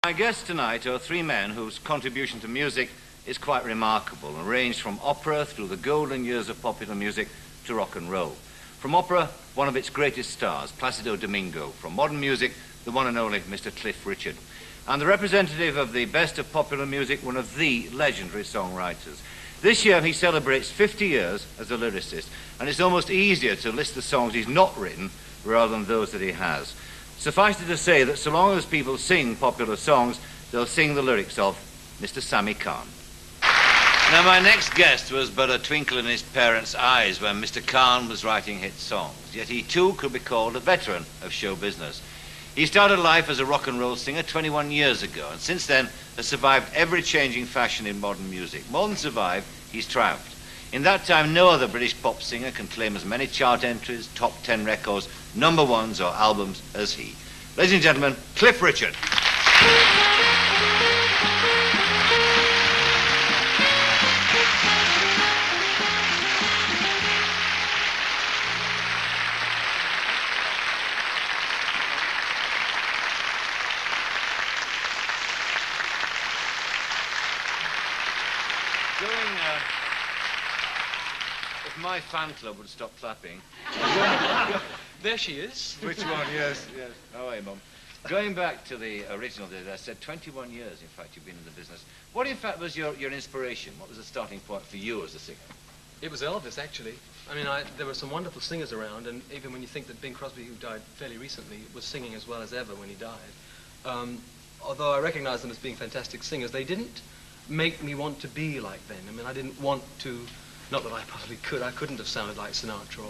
My guests tonight are three men whose contribution to music is quite remarkable and ranged from opera through the golden years of popular music to rock and roll. From opera, one of its greatest stars, Placido Domingo. From modern music, the one and only Mr. Cliff Richard. And the representative of the best of popular music, one of the legendary songwriters. This year he celebrates 50 years as a lyricist, and it's almost easier to list the songs he's not written rather than those that he has. Suffice it to say that so long as people sing popular songs, they'll sing the lyrics of Mr. Sammy Cahn. Now, my next guest was but a twinkle in his parents' eyes when Mr. Cahn was writing hit songs, yet he too could be called a veteran of show business. He started life as a rock and roll singer 21 years ago, and since then has survived every changing fashion in modern music. More than survived, he's triumphed. In that time, no other British pop singer can claim as many chart entries, top 10 records, number ones or albums as he. Ladies and gentlemen, Cliff Richard. If my fan club would stop clapping. There she is. Which one? Yes, yes. Oh, hey, Mum. Going back to the original, I said 21 years, in fact, you've been in the business. What, in fact, was your inspiration? What was the starting point for you as a singer? It was Elvis, actually. I mean, there were some wonderful singers around, and even when you think that Bing Crosby, who died fairly recently, was singing as well as ever when he died, although I recognize them as being fantastic singers, they didn't make me want to be like them. I mean, I didn't want to, not that I probably could, I couldn't have sounded like Sinatra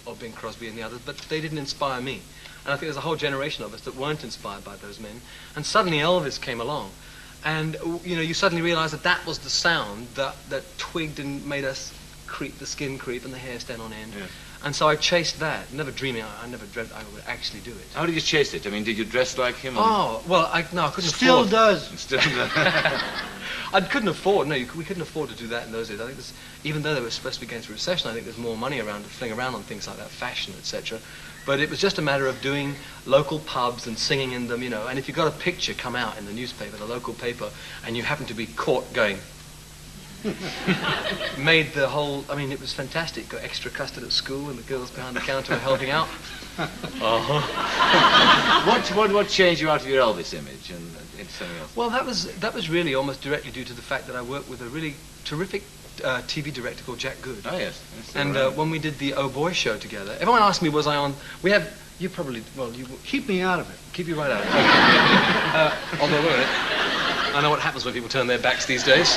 or Bing Crosby and the others, but they didn't inspire me. And I think there's a whole generation of us that weren't inspired by those men. And suddenly Elvis came along. And, you know, you suddenly realize that that was the sound that twigged and made us creep, the skin creep and the hair stand on end. Yeah. And so I chased that, never dreaming, I never dreamt I would actually do it. How did you chase it? I mean, did you dress like him? Oh, well, no, I couldn't Still afford. does. Still does. I couldn't afford, no, we couldn't afford to do that in those days. I think even though they were supposed to be going through a recession, I think there's more money around to fling around on things like that, fashion, etc. But it was just a matter of doing local pubs and singing in them, you know, and if you got a picture come out in the newspaper, the local paper, and you happened to be caught going, made the whole, I mean, it was fantastic. Got extra custard at school and the girls behind the counter were helping out. What changed you out of your Elvis image and into something else? Well, that was really almost directly due to the fact that I worked with a really terrific TV director called Jack Good. Oh, yes. And when we did the Oh Boy show together, everyone asked me, was I on, you probably, well, you... Keep me out of it. Keep you right out of it. Although, wait a minute. I know what happens when people turn their backs these days.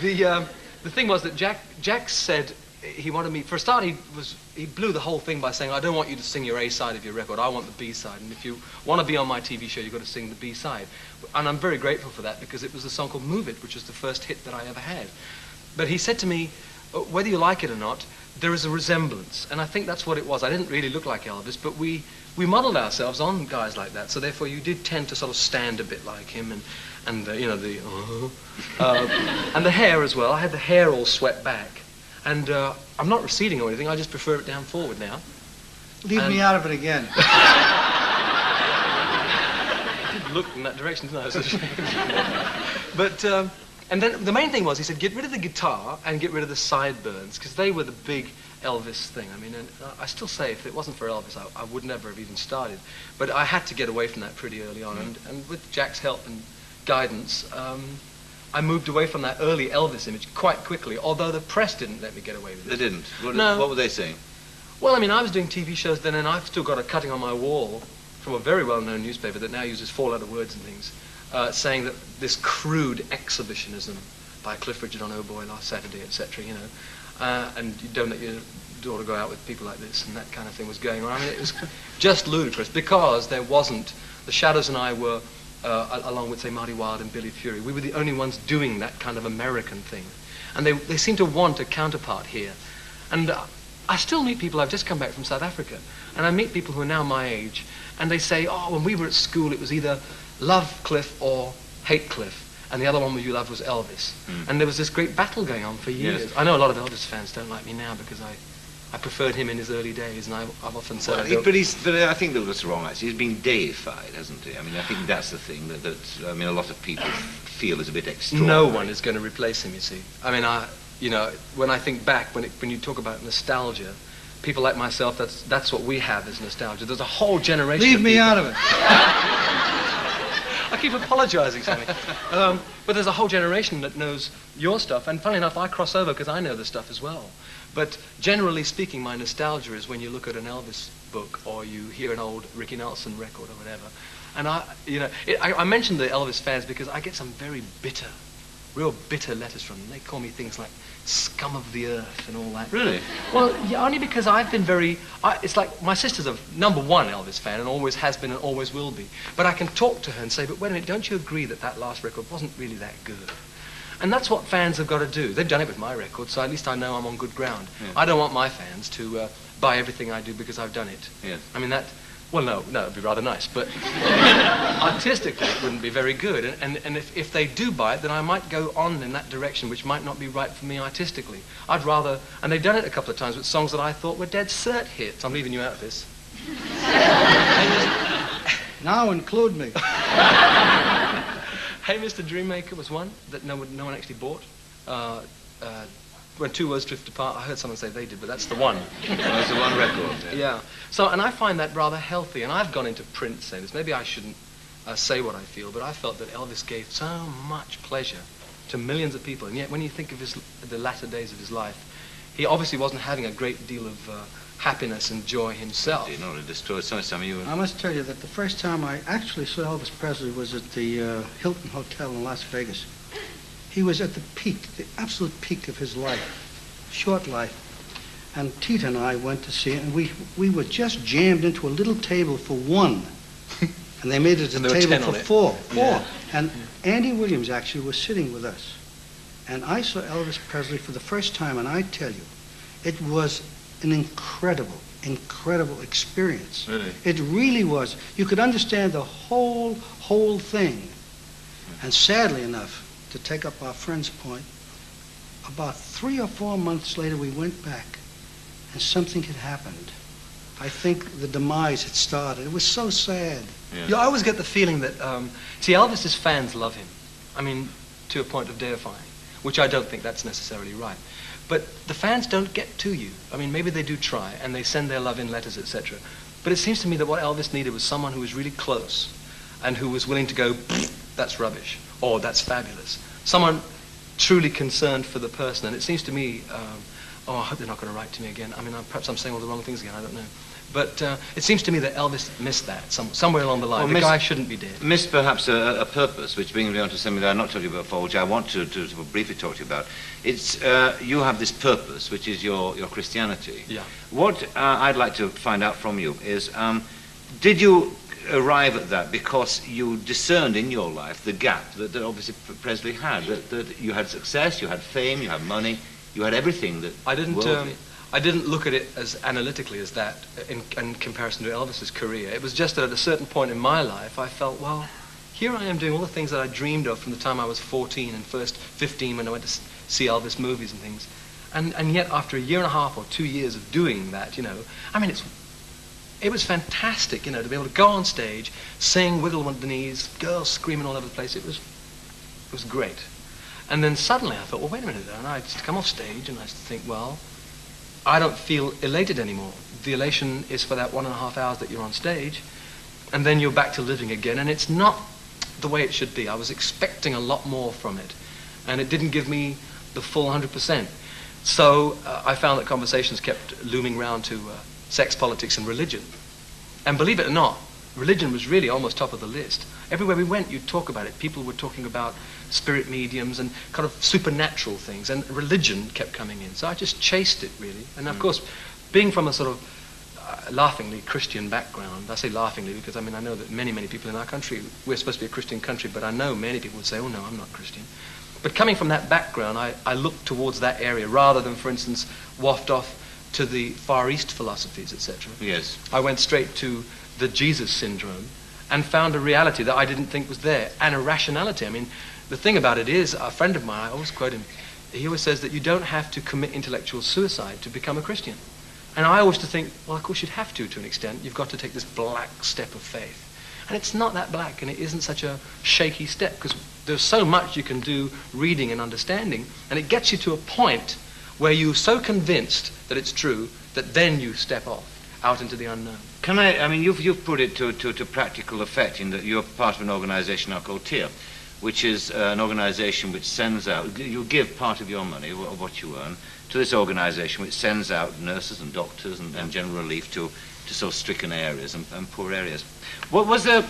The thing was that Jack said he wanted me, for a start he blew the whole thing by saying, I don't want you to sing your A side of your record, I want the B side, and if you want to be on my TV show, you've got to sing the B side. And I'm very grateful for that because it was a song called Move It, which was the first hit that I ever had. But he said to me, whether you like it or not, there is a resemblance, and I think that's what it was. I didn't really look like Elvis, but we modeled ourselves on guys like that, so therefore you did tend to sort of stand a bit like him, and you know, and the hair as well. I had the hair all swept back, and I'm not receding or anything, I just prefer it down forward now. Leave me out of it again. I did look in that direction, didn't I? It was a shame. But, and then the main thing was, he said, get rid of the guitar and get rid of the sideburns, because they were the big Elvis thing. I mean, and I still say, if it wasn't for Elvis, I would never have even started. But I had to get away from that pretty early on, and with Jack's help and guidance, I moved away from that early Elvis image quite quickly, although the press didn't let me get away with it. They didn't? No. What were they saying? Well, I mean, I was doing TV shows then, and I've still got a cutting on my wall from a very well-known newspaper that now uses four-letter words and things, saying that this crude exhibitionism by Cliff Richard on Oh Boy last Saturday, etc., you know, and you don't let your daughter go out with people like this, and that kind of thing was going on. I mean, it was just ludicrous, because there wasn't, the Shadows and I were, along with, say, Marty Wilde and Billy Fury, we were the only ones doing that kind of American thing. And they seemed to want a counterpart here. And I still meet people, I've just come back from South Africa, and I meet people who are now my age, and they say, oh, when we were at school, it was either love Cliff or hate Cliff. And the other one you loved was Elvis. And there was this great battle going on for years. Yes. I know a lot of Elvis fans don't like me now because I preferred him in his early days, and I've often said Well, I don't... but I think that was wrong, actually. He's been deified, hasn't he? I mean, I think that's the thing that I mean, a lot of people feel is a bit extraordinary. No one is going to replace him, you see. I mean, when I think back, when you talk about nostalgia, people like myself, that's what we have as nostalgia. There's a whole generation Leave of me people. out of it. I keep apologizing, Sammy. But there's a whole generation that knows your stuff, and funnily enough, I cross over because I know the stuff as well. But generally speaking, my nostalgia is when you look at an Elvis book or you hear an old Ricky Nelson record or whatever. And I mentioned the Elvis fans because I get some very bitter, real bitter letters from them. They call me things like scum of the earth and all that. Really? Well, yeah, only because I've been it's like my sister's a number one Elvis fan and always has been and always will be. But I can talk to her and say, but wait a minute, don't you agree that last record wasn't really that good? And that's what fans have got to do. They've done it with my record, so at least I know I'm on good ground. Yeah. I don't want my fans to buy everything I do because I've done it. Yes. I mean, no, it'd be rather nice, but artistically it wouldn't be very good. And if they do buy it, then I might go on in that direction, which might not be right for me artistically. I'd rather, and they've done it a couple of times with songs that I thought were dead cert hits. I'm leaving you out of this. Now include me. Hey, Mr. Dreammaker was one that no one actually bought. When Two Worlds Drift Apart, I heard someone say they did, but that's the one. That's the one record. Yeah. So, and I find that rather healthy, and I've gone into print saying this. Maybe I shouldn't say what I feel, but I felt that Elvis gave so much pleasure to millions of people, and yet when you think of the latter days of his life, he obviously wasn't having a great deal of happiness and joy himself. You know, it destroyed some of you. I must tell you that the first time I actually saw Elvis Presley was at the Hilton Hotel in Las Vegas. He was at the peak, the absolute peak of his life, short life. And Tita and I went to see it, and we were just jammed into a little table for one. And they made it a And there were table 10 on for it. four. Yeah. And Andy Williams actually was sitting with us. And I saw Elvis Presley for the first time, and I tell you, it was an incredible experience. Really? It really was. You could understand the whole thing. And sadly enough, to take up our friend's point, about 3 or 4 months later we went back and something had happened. I think the demise had started. It was so sad. Yeah. You always get the feeling that, see, Elvis's fans love him. I mean, to a point of deifying, which I don't think that's necessarily right. But the fans don't get to you. I mean, maybe they do try, and they send their love in letters, etc. But it seems to me that what Elvis needed was someone who was really close and who was willing to go, that's rubbish, or that's fabulous. Someone truly concerned for the person. And it seems to me, I hope they're not going to write to me again. I mean, perhaps I'm saying all the wrong things again, I don't know. But it seems to me that Elvis missed that somewhere along the line. Well, the guy shouldn't be dead. Missed perhaps a purpose, which brings me on to something that I've not told you about before, which I want to briefly talk to you about. It's you have this purpose, which is your Christianity. Yeah. What I'd like to find out from you is, did you arrive at that because you discerned in your life the gap that obviously Presley had, that you had success, you had fame, you had money, you had everything that worldly. I didn't look at it as analytically as that in comparison to Elvis's career. It was just that at a certain point in my life, I felt, well, here I am doing all the things that I dreamed of from the time I was 14 and first 15 when I went to see Elvis movies and things. And yet after a year and a half or 2 years of doing that, I mean, it was fantastic, to be able to go on stage, sing, wiggle on the knees, girls screaming all over the place. It was great. And then suddenly I thought, well, wait a minute, and I just come off stage and I think, well, I don't feel elated anymore. The elation is for that 1.5 hours that you're on stage, and then you're back to living again, and it's not the way it should be. I was expecting a lot more from it, and it didn't give me the full 100%. So I found that conversations kept looming round to sex, politics, and religion. And believe it or not, religion was really almost top of the list. Everywhere we went, you'd talk about it. People were talking about spirit mediums and kind of supernatural things, and religion kept coming in. So I just chased it, really. And of course, being from a sort of laughingly Christian background, I say laughingly because, I mean, I know that many people in our country, we're supposed to be a Christian country, but I know many people would say, oh no, I'm not Christian. But coming from that background, I looked towards that area rather than, for instance, waft off to the Far East philosophies, etc. Yes. I went straight to the Jesus syndrome and found a reality that I didn't think was there, and a rationality. I mean, the thing about it is, a friend of mine, I always quote him, he always says that you don't have to commit intellectual suicide to become a Christian. And I always used to think, well, of course you'd have to an extent. You've got to take this black step of faith. And it's not that black, and it isn't such a shaky step, because there's so much you can do reading and understanding, and it gets you to a point where you're so convinced that it's true that then you step off out into the unknown. I mean, you've put it to practical effect in that you're part of an organisation now called TIA, which is an organisation which sends out, you give part of your money, of what you earn, to this organisation which sends out nurses and doctors and general relief to so stricken areas and poor areas. Was there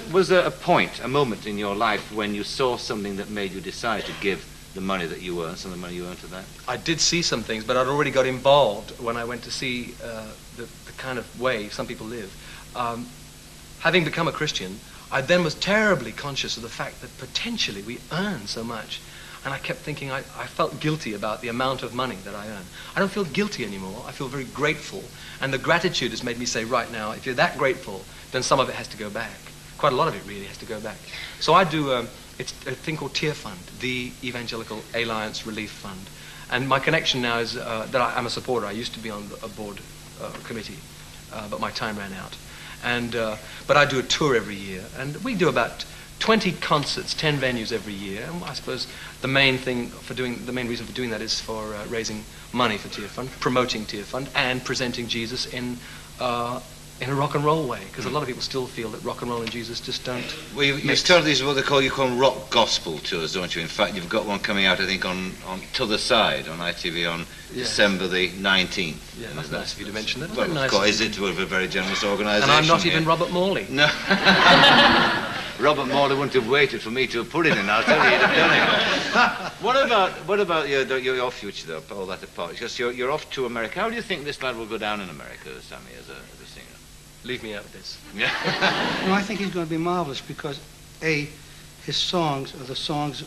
a moment in your life when you saw something that made you decide to give the money that you earned, some of the money you earned to that? I did see some things, but I'd already got involved when I went to see the kind of way some people live. Having become a Christian, I then was terribly conscious of the fact that potentially we earn so much. And I kept thinking, I felt guilty about the amount of money that I earn. I don't feel guilty anymore. I feel very grateful. And the gratitude has made me say, right now, if you're that grateful, then some of it has to go back. Quite a lot of it really has to go back. So I do, it's a thing called TIA Fund, the Evangelical Alliance Relief Fund. And my connection now is that I'm a supporter. I used to be on a board committee, but my time ran out. And but I do a tour every year. And we do about 20 concerts, 10 venues every year. And I suppose the main reason for doing that is for raising money for TIA Fund, promoting TIA Fund, and presenting Jesus in a rock and roll way, because a lot of people still feel that rock and roll and Jesus just don't. Well, you started these what you call rock gospel tours, don't you? In fact, you've got one coming out, I think, on To the Side on ITV on December the 19th. Yeah, that's nice of you to mention that. Well, nice. Is it to a very generous organisation? And I'm not even Robert Morley. No. Robert Morley wouldn't have waited for me to have put it in. I'll tell you, he'd have done it. What about your future, though, all that apart? Because you're off to America. How do you think this lad will go down in America, Sammy, as a singer? Leave me out of this. Yeah. No, I think he's going to be marvelous because, his songs are the songs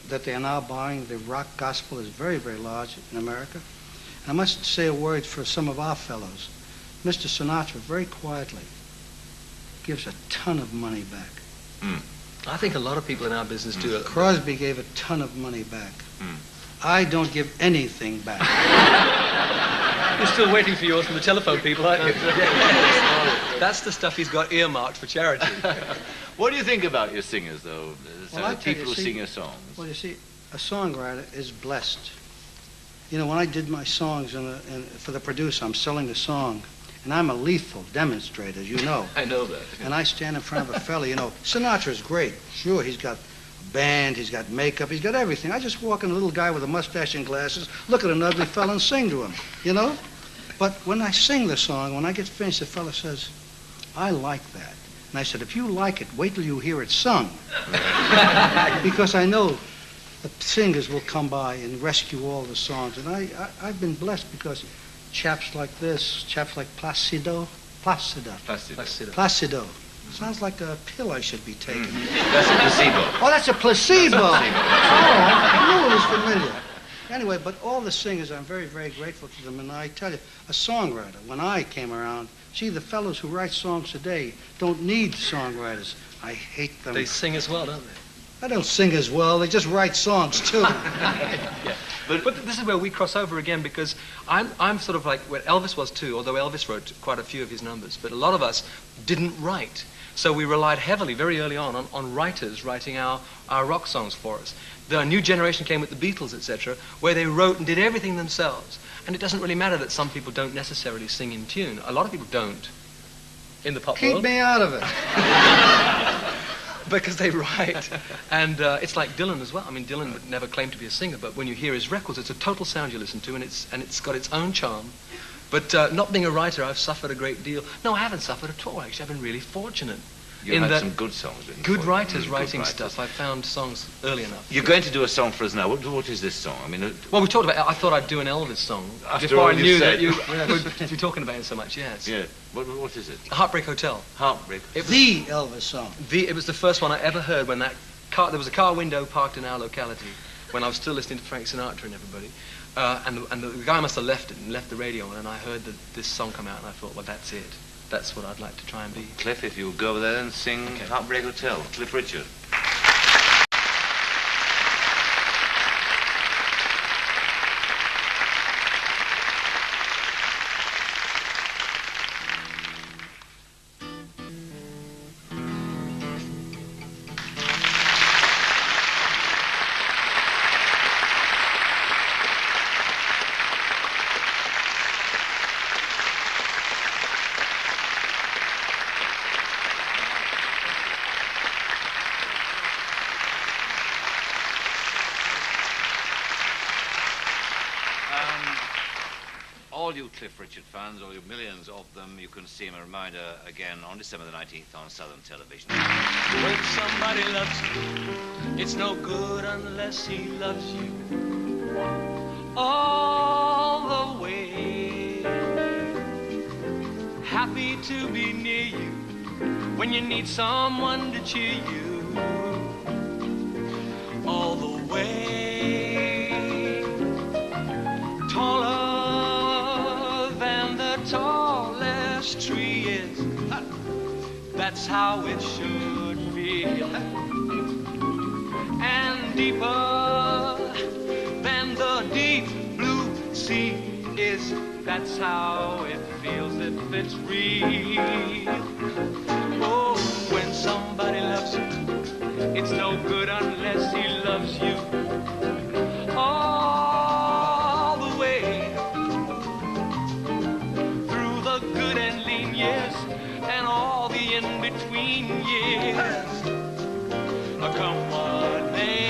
that they are now buying. The rock gospel is very, very large in America. And I must say a word for some of our fellows. Mr. Sinatra, very quietly, gives a ton of money back. Mm. I think a lot of people in our business do it. Crosby gave a ton of money back. Mm. I don't give anything back. You're still waiting for yours from the telephone people, aren't you? That's the stuff he's got earmarked for charity. What do you think about your singers, though? Well, people who sing your songs. Well, you see, a songwriter is blessed. You know, when I did my songs for the producer, I'm selling the song, and I'm a lethal demonstrator, as you know. I know that. And I stand in front of a fella, Sinatra's great. Sure, he's got a band, he's got makeup, he's got everything. I just walk in, a little guy with a mustache and glasses, look at an ugly fella and sing to him, But when I sing the song, when I get finished, the fella says, I like that. And I said, if you like it, wait till you hear it sung. Because I know the singers will come by and rescue all the songs. And I've been blessed because chaps like this, chaps like Placido. Sounds like a pill I should be taking. That's a placebo. Oh, that's a placebo. Oh, I knew it was familiar. Anyway, but all the singers, I'm very, very grateful to them. And I tell you, a songwriter, when I came around, the fellows who write songs today don't need songwriters. I hate them. They sing as well, don't they? I don't sing as well. They just write songs, too. Yeah. But this is where we cross over again, because I'm sort of like where Elvis was, too, although Elvis wrote quite a few of his numbers. But a lot of us didn't write. So we relied heavily, very early on writers writing our rock songs for us. The new generation came with the Beatles, etc., where they wrote and did everything themselves. And it doesn't really matter that some people don't necessarily sing in tune. A lot of people don't in the pop world. Keep me out of it. Because they write. And it's like Dylan as well. I mean, Dylan would never claim to be a singer, but when you hear his records, it's a total sound you listen to, and it's got its own charm. But not being a writer, I've suffered a great deal. No, I haven't suffered at all, actually. I've been really fortunate. You had some good songs written. Good writers writing stuff. I found songs early enough. You're going to do a song for us now. What is this song? I mean, well, we talked about. I thought I'd do an Elvis song before I knew that you would be talking about it so much. Yes. Yeah. What is it? Heartbreak Hotel. Heartbreak. The Elvis song. It was the first one I ever heard when there was a car window parked in our locality when I was still listening to Frank Sinatra and everybody. And the guy must have left it and left the radio on, and I heard this song come out, and I thought, well, that's it. That's what I'd like to try and be. Cliff, if you'll go over there and sing Heartbreak Hotel. Cliff Richard. all you Cliff Richard fans, all you millions of them, you can see him, a reminder, again on December the 19th on Southern Television. When somebody loves you, it's no good unless he loves you all the way. Happy to be near you when you need someone to cheer you all the way. Taller than the tallest tree is, that's how it should feel. And deeper than the deep blue sea is, that's how it feels if it's real. Oh, when somebody loves you, it's no good unless he loves you all the way. Through the good and lean years and all the in-between years, come what may.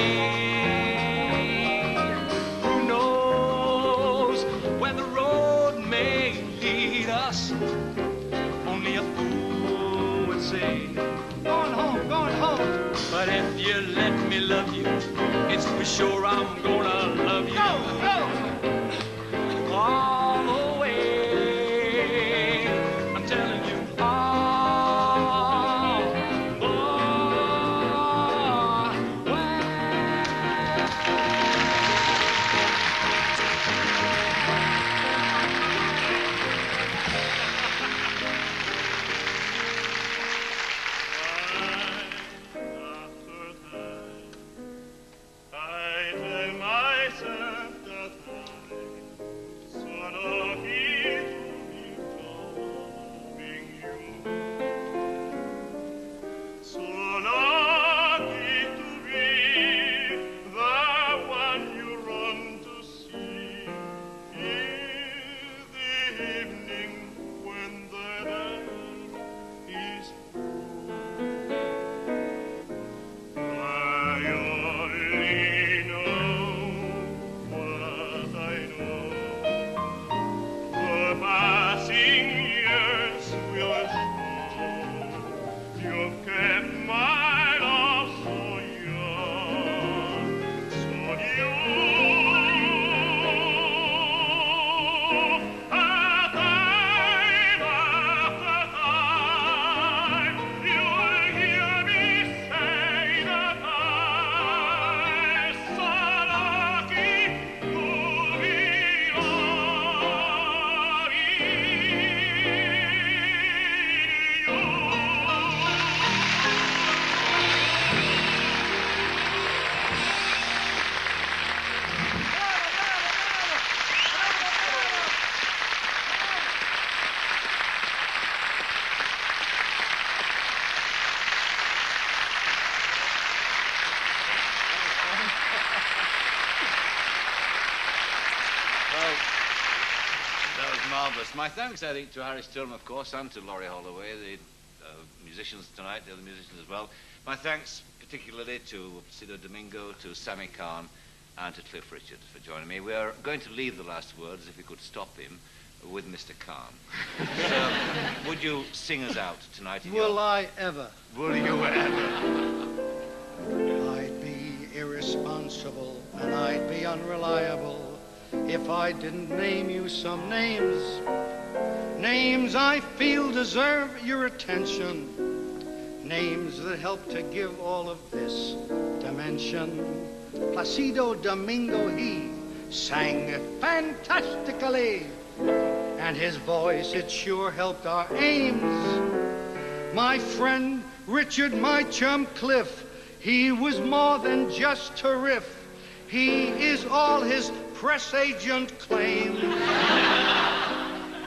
Who knows where the road may lead us? Only a fool would say, going home, going home. But if you let me love you, it's for sure I'm gonna love you. Go, go. All the way. I'm telling you, marvellous. My thanks, I think, to Harry Sturm, of course, and to Laurie Holloway, the musicians tonight, the other musicians as well. My thanks particularly to Placido Domingo, to Sammy Kahn, and to Cliff Richard for joining me. We are going to leave the last words, if we could stop him, with Mr. Kahn. So, would you sing us out tonight? Will I ever? Will you ever? I'd be irresponsible and I'd be unreliable if I didn't name you some names. Names I feel deserve your attention. Names that help to give all of this dimension. Placido Domingo, he sang fantastically, and his voice, it sure helped our aims. My friend Richard, my chum Cliff, he was more than just terrific. He is all his press agent claims.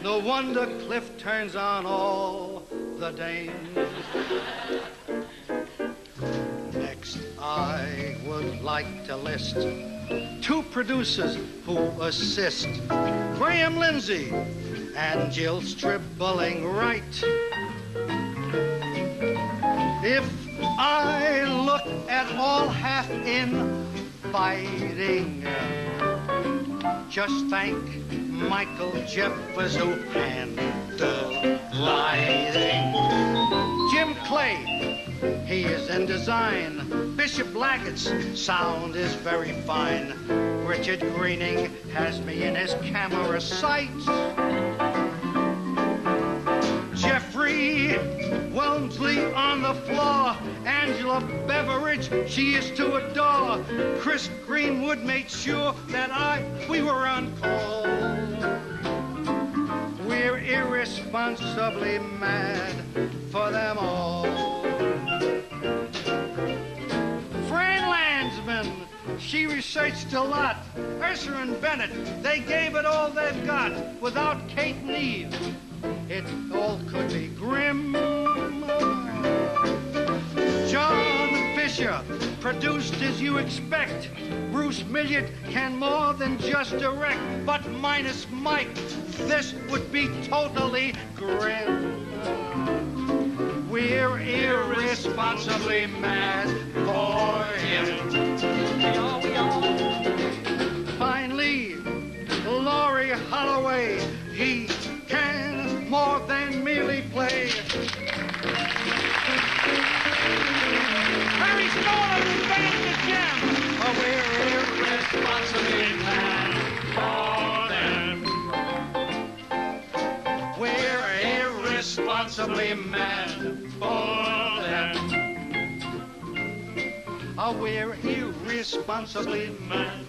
No wonder Cliff turns on all the dames. Next, I would like to list two producers who assist, Graham Lindsay and Jill Stribling Wright. If I look at all half inviting, just thank Michael Jeffers who handle lighting. Jim Clay, he is in design. Bishop Blackett's sound is very fine. Richard Greening has me in his camera sights. Jeffrey Wellesley on the floor. Angela Beveridge, she is to adore. Chris Greenwood made sure that we were on call. We're irresponsibly mad for them all. Fran Landsman, she researched a lot. Ursa and Bennett, they gave it all they've got. Without Kate and Eve, it all could be grim. John Fisher, produced as you expect. Bruce Milliot can more than just direct, but minus Mike, this would be totally grim. We're irresponsibly mad for him. We are. Finally, Laurie Holloway, he can more than merely play. Harry Stoller invented the gem. Oh, we're irresponsibly mad for them. We're irresponsibly mad for them. Oh, we're irresponsibly mad